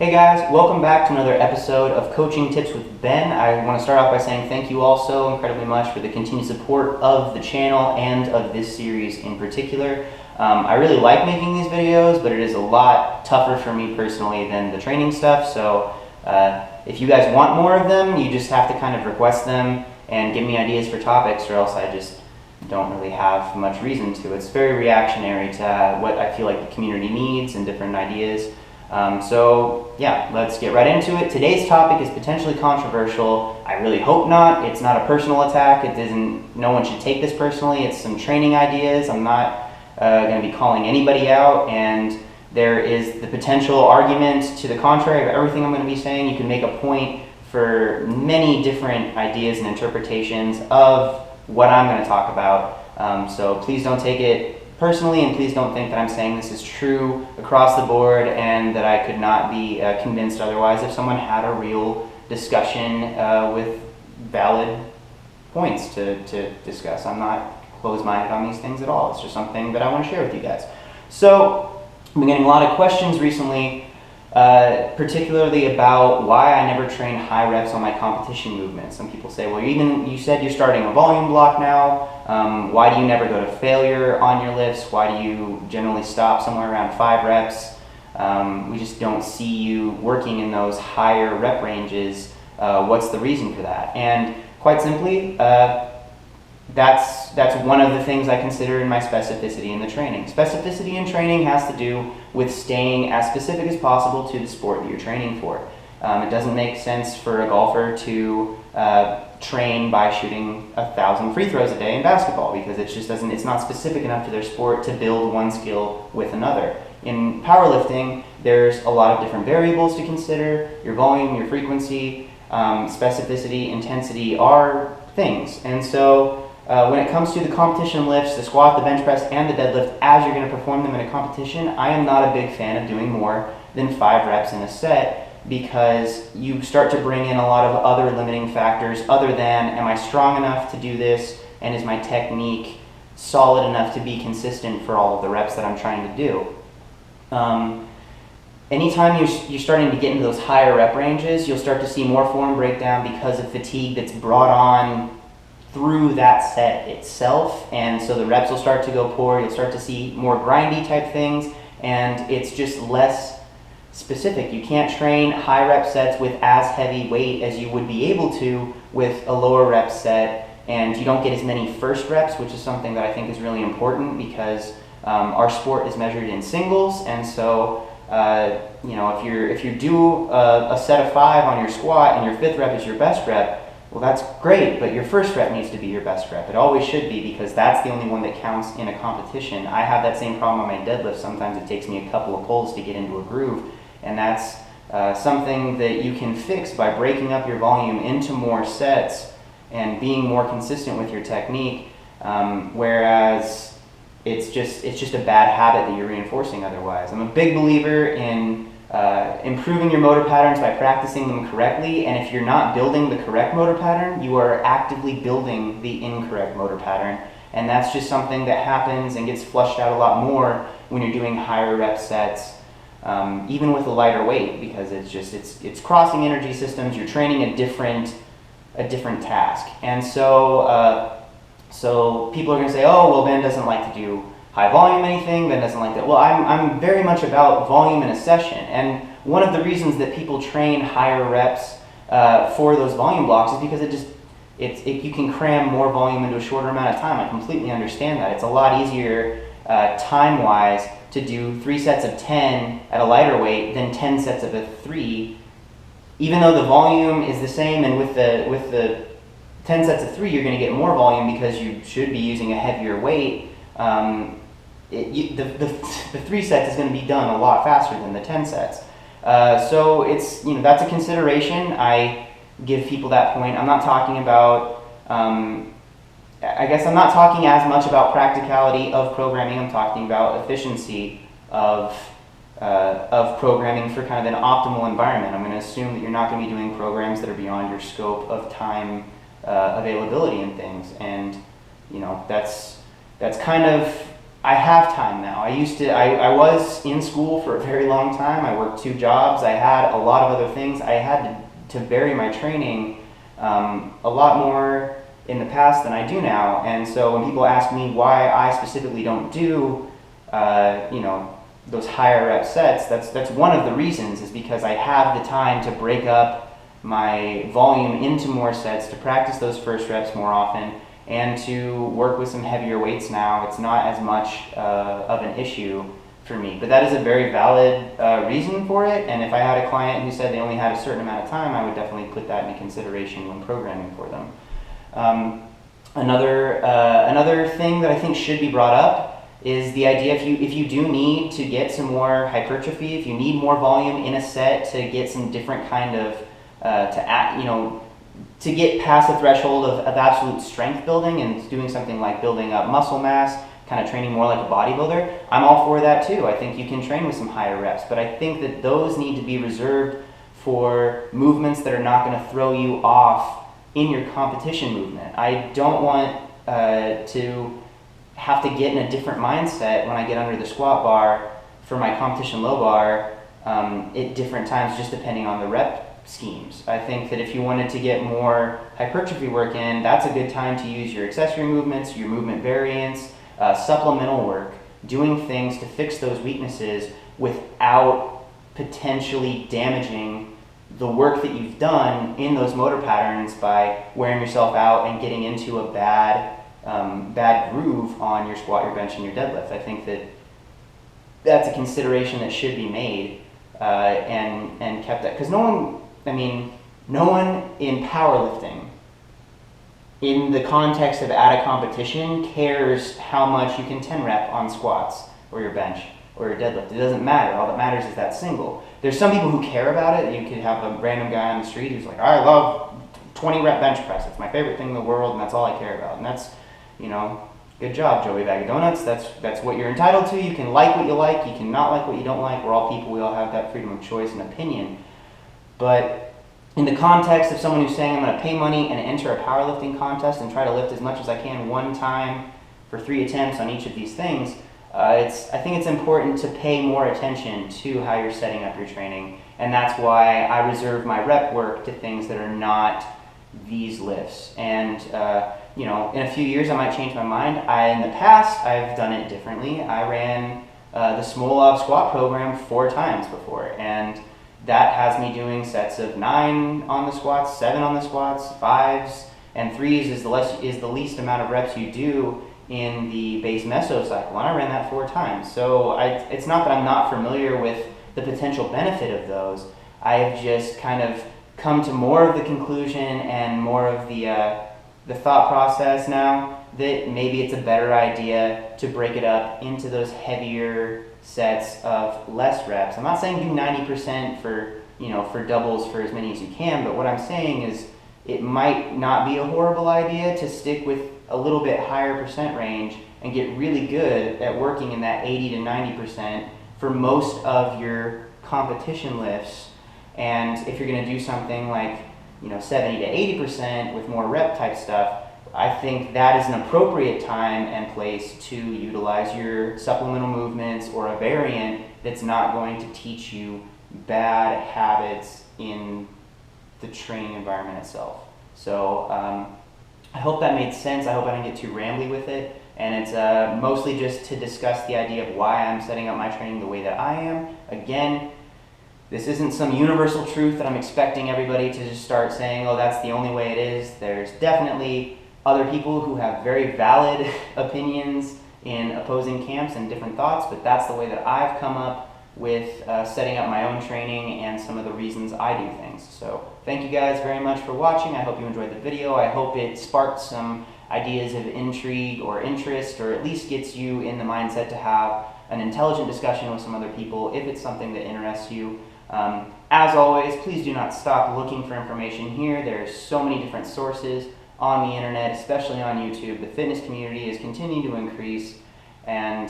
Hey guys, welcome back to another episode of Coaching Tips with Ben. I want to start off by saying thank you all so incredibly much for the continued support of the channel and of this series in particular. I really like making these videos, but it is a lot tougher for me personally than the training stuff, so if you guys want more of them, you just have to kind of request them and give me ideas for topics, or else I just don't really have much reason to. It's very reactionary to what I feel like the community needs and different ideas. So yeah, let's get right into it. Today's topic is potentially controversial. I really hope not. It's not a personal attack. No one should take this personally. It's some training ideas. I'm not going to be calling anybody out, and there is the potential argument to the contrary of everything I'm going to be saying. You can make a point for many different ideas and interpretations of what I'm going to talk about. So please don't take it personally, and please don't think that I'm saying this is true across the board and that I could not be convinced otherwise if someone had a real discussion with valid points to discuss. I'm not closed-minded on these things at all. It's just something that I want to share with you guys. So I've been getting a lot of questions recently, particularly about why I never train high reps on my competition movements. Some people say, well, you said you're starting a volume block now. Why do you never go to failure on your lifts? Why do you generally stop somewhere around 5 reps? We just don't see you working in those higher rep ranges. What's the reason for that? And quite simply, that's one of the things I consider in my specificity in the training. Specificity in training has to do with staying as specific as possible to the sport that you're training for. It doesn't make sense for a golfer to train by shooting 1,000 free throws a day in basketball, because it's not specific enough to their sport to build one skill with another. In powerlifting, there's a lot of different variables to consider. Your volume, your frequency, specificity, intensity are things. And so when it comes to the competition lifts, the squat, the bench press, and the deadlift, as you're going to perform them in a competition, I am not a big fan of doing more than 5 reps in a set, because you start to bring in a lot of other limiting factors other than, am I strong enough to do this, and is my technique solid enough to be consistent for all of the reps that I'm trying to do. Anytime you're starting to get into those higher rep ranges, you'll start to see more form breakdown because of fatigue that's brought on through that set itself, and so the reps will start to go poor. You'll start to see more grindy type things, and it's just less specific. You can't train high rep sets with as heavy weight as you would be able to with a lower rep set, and you don't get as many first reps, which is something that I think is really important, because our sport is measured in singles, and so if you do a set of 5 on your squat and your 5th rep is your best rep, well, that's great, but your first rep needs to be your best rep. It always should be, because that's the only one that counts in a competition. I have that same problem on my deadlift. Sometimes it takes me a couple of pulls to get into a groove, and that's something that you can fix by breaking up your volume into more sets and being more consistent with your technique, whereas it's just a bad habit that you're reinforcing otherwise. I'm a big believer in improving your motor patterns by practicing them correctly, and if you're not building the correct motor pattern, you are actively building the incorrect motor pattern, and that's just something that happens and gets flushed out a lot more when you're doing higher rep sets, even with a lighter weight, because it's crossing energy systems. You're training a different task, and so people are going to say, oh, well, Ben doesn't like to do high volume anything, Ben doesn't like that. Well, I'm very much about volume in a session, and one of the reasons that people train higher reps for those volume blocks is because you can cram more volume into a shorter amount of time. I completely understand that. It's a lot easier time-wise to do 3 sets of 10 at a lighter weight than 10 sets of a 3, even though the volume is the same, and with the 10 sets of 3 you're going to get more volume because you should be using a heavier weight. The 3 sets is going to be done a lot faster than the 10 sets. So that's a consideration. I give people that point. I'm not talking about, I guess I'm not talking as much about practicality of programming. I'm talking about efficiency of programming for kind of an optimal environment. I'm going to assume that you're not going to be doing programs that are beyond your scope of time availability and things, and that's kind of I have time now. I was in school for a very long time. I worked 2 jobs. I had a lot of other things. I had to vary my training a lot more in the past than I do now. And so when people ask me why I specifically don't do, those higher rep sets, that's one of the reasons, is because I have the time to break up my volume into more sets, to practice those first reps more often, and to work with some heavier weights now. It's not as much of an issue for me. But that is a very valid reason for it, and if I had a client who said they only had a certain amount of time, I would definitely put that into consideration when programming for them. Another thing that I think should be brought up is the idea, if you do need to get some more hypertrophy, if you need more volume in a set to get some different kind of to get past the threshold of absolute strength building and doing something like building up muscle mass, kind of training more like a bodybuilder, I'm all for that too. I think you can train with some higher reps, but I think that those need to be reserved for movements that are not going to throw you off in your competition movement. I don't want to have to get in a different mindset when I get under the squat bar for my competition low bar at different times, just depending on the rep schemes. I think that if you wanted to get more hypertrophy work in, that's a good time to use your accessory movements, your movement variants, supplemental work, doing things to fix those weaknesses without potentially damaging the work that you've done in those motor patterns by wearing yourself out and getting into a bad groove on your squat, your bench, and your deadlift. I think that that's a consideration that should be made and kept up. Because no one in powerlifting, in the context of at a competition, cares how much you can 10 rep on squats or your bench or your deadlift. It doesn't matter. All that matters is that single. There's some people who care about it. You could have a random guy on the street who's like, I love 20 rep bench press. It's my favorite thing in the world, and that's all I care about. And that's, good job, Joey Bag of Donuts. That's what you're entitled to. You can like what you like. You can not like what you don't like. We're all people. We all have that freedom of choice and opinion. But in the context of someone who's saying I'm going to pay money and enter a powerlifting contest and try to lift as much as I can one time for 3 attempts on each of these things, I think it's important to pay more attention to how you're setting up your training. And that's why I reserve my rep work to things that are not these lifts. And in a few years I might change my mind. In the past, I've done it differently. I ran the Smolov squat program 4 times before, and that has me doing sets of 9 on the squats, 7 on the squats, 5s, and 3s is the least amount of reps you do in the base meso cycle, and I ran that 4 times. So it's not that I'm not familiar with the potential benefit of those. I have just kind of come to more of the conclusion and more of the thought process now that maybe it's a better idea to break it up into those heavier sets of less reps. I'm not saying do 90% for doubles for as many as you can, but what I'm saying is it might not be a horrible idea to stick with a little bit higher percent range and get really good at working in that 80 to 90% for most of your competition lifts. And if you're going to do something like 70 to 80% with more rep type stuff, I think that is an appropriate time and place to utilize your supplemental movements or a variant that's not going to teach you bad habits in the training environment itself. So I hope that made sense. I hope I didn't get too rambly with it. And it's mostly just to discuss the idea of why I'm setting up my training the way that I am. Again, this isn't some universal truth that I'm expecting everybody to just start saying, oh, that's the only way it is. There's definitely other people who have very valid opinions in opposing camps and different thoughts, but that's the way that I've come up with setting up my own training and some of the reasons I do things. So thank you guys very much for watching. I hope you enjoyed the video. I hope it sparked some ideas of intrigue or interest, or at least gets you in the mindset to have an intelligent discussion with some other people if it's something that interests you. As always, please do not stop looking for information here. There's so many different sources on the internet, especially on YouTube. The fitness community is continuing to increase, and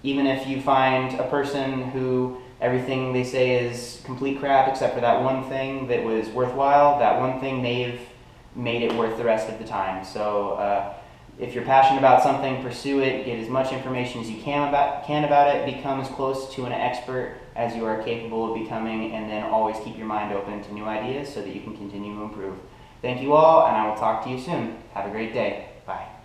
even if you find a person who everything they say is complete crap except for that one thing that was worthwhile, that one thing may have made it worth the rest of the time. So If you're passionate about something, pursue it, get as much information as you can about it, become as close to an expert as you are capable of becoming, and then always keep your mind open to new ideas so that you can continue to improve. Thank you all, and I will talk to you soon. Have a great day. Bye.